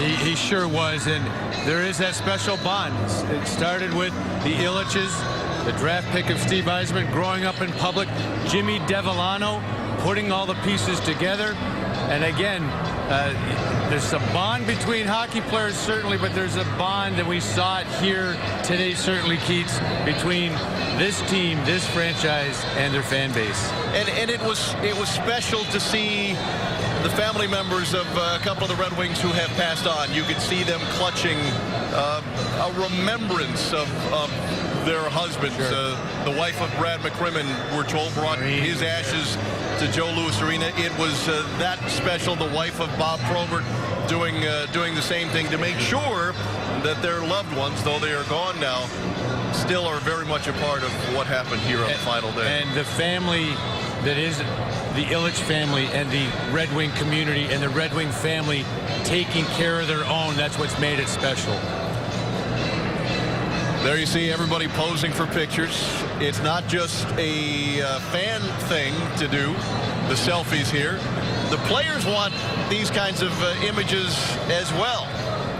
He sure was, and there is that special bond. It started with the Illiches, the draft pick of Steve Eisman, growing up in public, Jimmy Devellano, putting all the pieces together. And again, there's a bond between hockey players, certainly, but there's a bond, and we saw it here today, certainly, Keats, between this team, this franchise, and their fan base. And it was special to see the family members of a couple of the Red Wings who have passed on. You could see them clutching a remembrance of their husbands. Sure. The wife of Brad McCrimmon, we're told, brought his ashes to Joe Louis Arena. It was that special. The wife of Bob Probert doing the same thing to make sure that their loved ones, though they are gone now, still are very much a part of what happened here on the final day. And the family that is the Illich family and the Red Wing community and the Red Wing family taking care of their own, that's what's made it special. There you see everybody posing for pictures. It's not just a fan thing to do, the selfies here. The players want these kinds of images as well.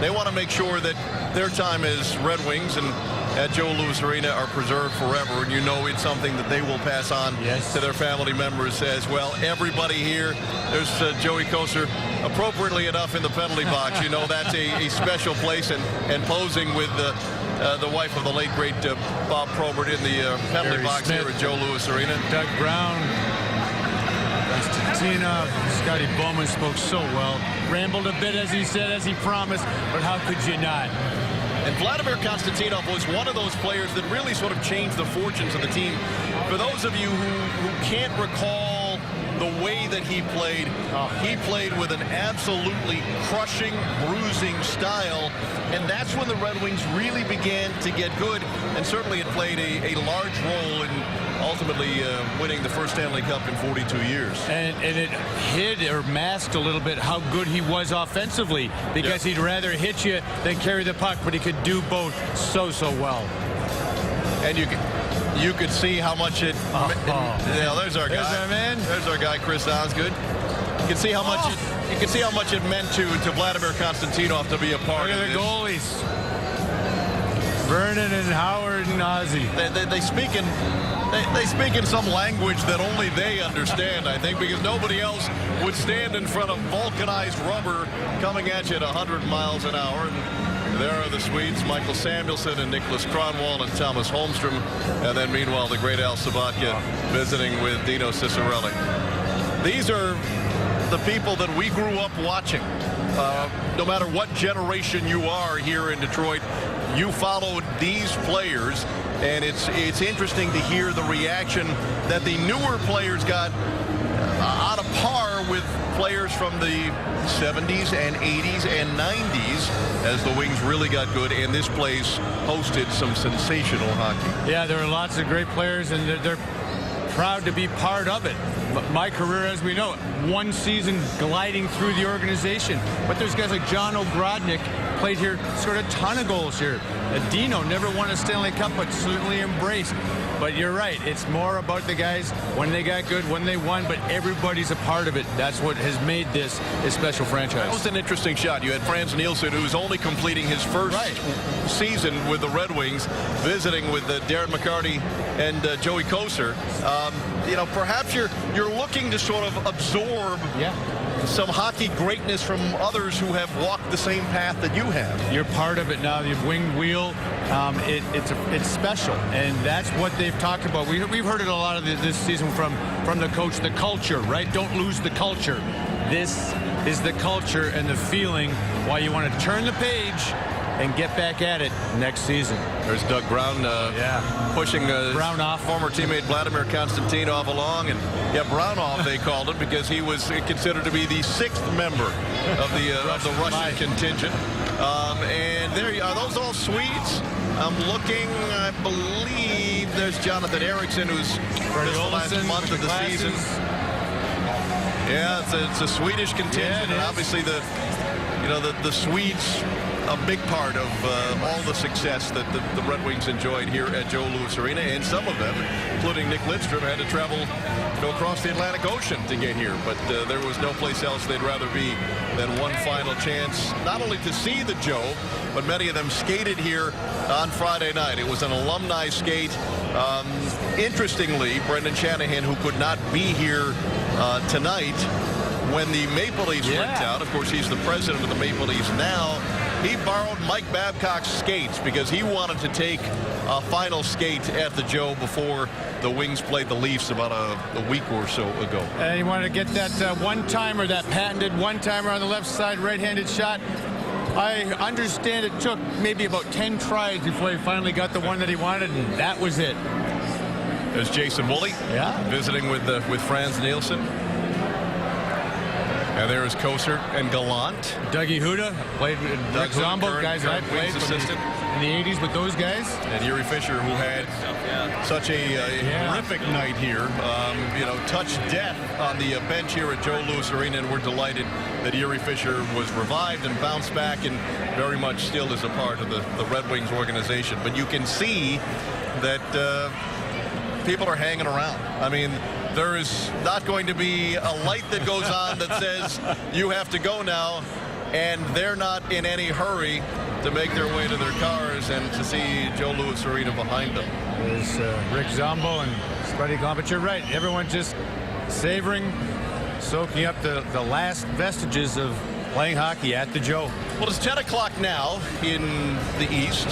They want to make sure that their time as Red Wings and at Joe Louis Arena are preserved forever, and you know it's something that they will pass on to their family members as well. Everybody here, there's Joey Kocur, appropriately enough, in the penalty box. You know that's a special place, and posing with the wife of the late, great Bob Probert in the penalty Gary box Smith, here at Joe Louis Arena. Doug Brown, Konstantinov, Scotty Bowman spoke so well. Rambled a bit, as he said, as he promised, but how could you not? And Vladimir Konstantinov was one of those players that really sort of changed the fortunes of the team. For those of you who can't recall the way that he played with an absolutely crushing, bruising style, and that's when the Red Wings really began to get good, and certainly it played a large role in ultimately winning the first Stanley Cup in 42 years. And it hid or masked a little bit how good he was offensively, because he'd rather hit you than carry the puck, but he could do both so well. And you could see how much it. Yeah, there's our guy. There's our guy, Chris Osgood. You can see how much you can see how much it meant to Vladimir Konstantinov to be a part of this. Look at the goalies. Vernon and Howard and Ozzy. They speak in some language that only they understand, I think, because nobody else would stand in front of vulcanized rubber coming at you at 100 miles an hour. And there are the Swedes, Michael Samuelsson and Nicholas Kronwall and Thomas Holmstrom. And then meanwhile, the great Al Sabatka visiting with Dino Ciccarelli. These are the people that we grew up watching. No matter what generation you are here in Detroit, you followed these players, and it's interesting to hear the reaction that the newer players got on a par with players from the 70s and 80s and 90s as the Wings really got good, and this place hosted some sensational hockey. Yeah, there are lots of great players, and they're proud to be part of it. My career, as we know, one season gliding through the organization. But there's guys like John Ogrodnik, played here, scored a ton of goals here. Dino never won a Stanley Cup, but certainly embraced. But you're right, it's more about the guys when they got good, when they won, but everybody's a part of it. That's what has made this a special franchise. That was an interesting shot. You had Frans Nielsen, who's only completing his first season with the Red Wings, visiting with Darren McCarty and Joey Kocur. You know, perhaps you're looking to sort of absorb some hockey greatness from others who have walked the same path that you have. You're part of it now. The winged wheel, it's special, and that's what they've talked about. We've heard it a lot of this season from the coach. The culture, right? Don't lose the culture. This is the culture and the feeling why you want to turn the page and get back at it next season. There's Doug Brown pushing Brown off. Former teammate Vladimir Konstantinov along, and Brown off they called him because he was considered to be the 6th member of the Russian contingent. And there are those all Swedes. I'm looking, I believe there's Jonathan Eriksson, who's this last month of the season. Yeah, it's a Swedish contingent, and obviously the Swedes a big part of all the success that the Red Wings enjoyed here at Joe Louis Arena, and some of them, including Nick Lidstrom, had to travel across the Atlantic Ocean to get here. But there was no place else they'd rather be than one final chance, not only to see the Joe, but many of them skated here on Friday night. It was an alumni skate. Interestingly, Brendan Shanahan, who could not be here tonight when the Maple Leafs went out, of course, he's the president of the Maple Leafs now, he borrowed Mike Babcock's skates because he wanted to take a final skate at the Joe before the Wings played the Leafs about a week or so ago. And he wanted to get that one-timer, that patented one-timer on the left side, right-handed shot. I understand it took maybe about 10 tries before he finally got the one that he wanted, and that was it. There's Jason Woolley visiting with Franz Nielsen. And there's Kosar and Gallant. Dougie Huda played with Rick Zombo, guys I played assistant in the 80s with those guys. And Yuri Fisher, who had such a horrific night here. Touched death on the bench here at Joe Louis Arena, and we're delighted that Yuri Fisher was revived and bounced back and very much still is a part of the Red Wings organization. But you can see that people are hanging around. I mean, there is not going to be a light that goes on that says you have to go now, and they're not in any hurry to make their way to their cars and to see Joe Louis Arena behind them. There's Rick Zombo and Spuddy Glomb, but you're right. Everyone just savoring, soaking up the last vestiges of playing hockey at the Joe. Well, it's 10 o'clock now in the East.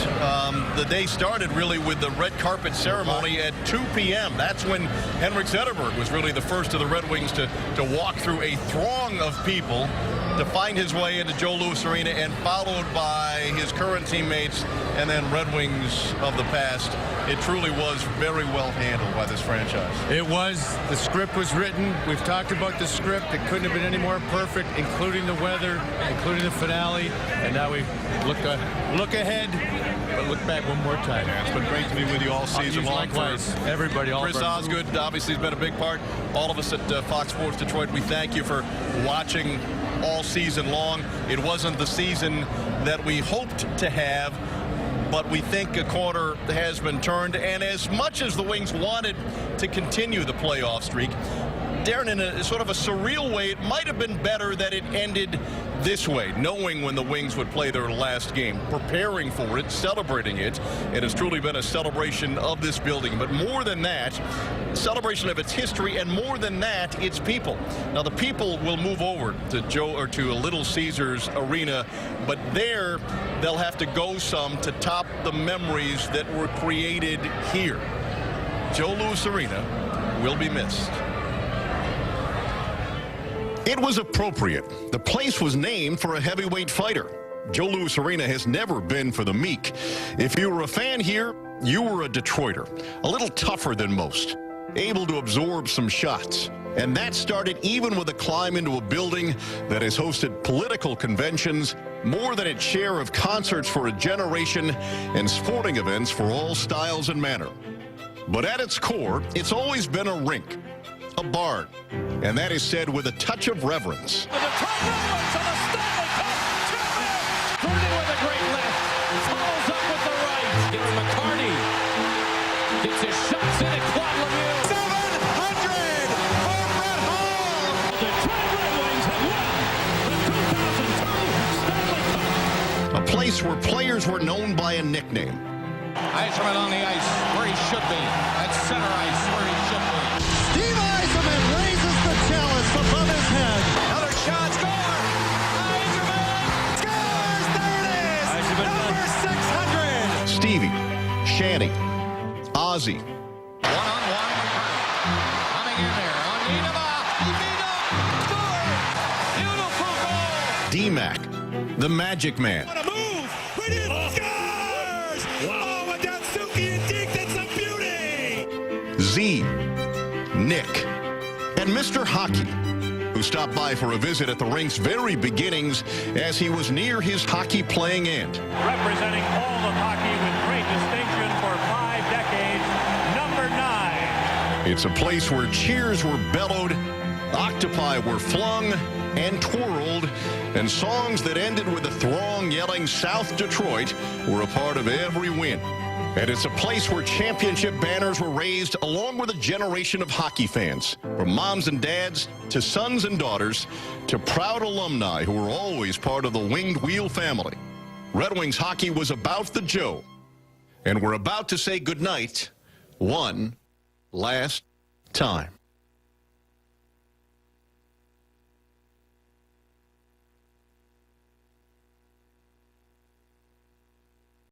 The day started really with the red carpet ceremony at 2 p.m. That's when Henrik Zetterberg was really the first of the Red Wings to walk through a throng of people to find his way into Joe Louis Arena, and followed by his current teammates and then Red Wings of the past. It truly was very well handled by this franchise. It was. The script was written. We've talked about the script. It couldn't have been any more perfect, including the weather, including the finale. And now we look ahead, but look back one more time. Yeah, it's been great to be with you all season long. Likewise, everybody. Chris Osgood obviously has been a big part. All of us at Fox Sports Detroit, we thank you for watching all season long. It wasn't the season that we hoped to have, but we think a corner has been turned. And as much as the Wings wanted to continue the playoff streak, Darren, in a sort of a surreal way, it might have been better that it ended this way, knowing when the Wings would play their last game, preparing for it, celebrating it. It has truly been a celebration of this building, but more than that, celebration of its history, and more than that, its people. Now, the people will move over to Little Caesars Arena, but there they'll have to go some to top the memories that were created here. Joe Louis Arena will be missed. It was appropriate. The place was named for a heavyweight fighter. Joe Louis Arena has never been for the meek. If you were a fan here, you were a Detroiter, a little tougher than most, able to absorb some shots. And that started even with a climb into a building that has hosted political conventions, more than its share of concerts for a generation, and sporting events for all styles and manner. But at its core, it's always been a rink, a barn, and that is said with a touch of reverence. The Detroit Red Wings on the Stanley Cup champions. Through with a great lift, follows up with the right. Gets McCarty, gets his shots in at Claude Lemieux. 700 for Brett Hall. The Detroit Red Wings have won the 2002 Stanley Cup. A place where players were known by a nickname. Eiserman on the ice where he should be. At center ice where he should be. Steve Eiserman raises the chalice above his head. Another shot, score! Eiserman Scores! There it is! Eiserman Number 600! Stevie, Shanny, Ozzy, one-on-one. Coming in there on Niederma. Beautiful goal! D-Mac, the Magic Man, On a move! Right in! Scores! Oh, and Datsuki and Deke, that's a beauty! Z, Nick, and Mr. Hockey, who stopped by for a visit at the rink's very beginnings as he was near his hockey playing end. Representing all of hockey with great distinction for 5 decades, number 9. It's a place where cheers were bellowed, octopi were flung, and twirled, and songs that ended with a throng yelling South Detroit were a part of every win. And it's a place where championship banners were raised along with a generation of hockey fans, from moms and dads to sons and daughters to proud alumni who were always part of the Winged Wheel family. Red Wings hockey was about the Joe, and we're about to say goodnight one last time.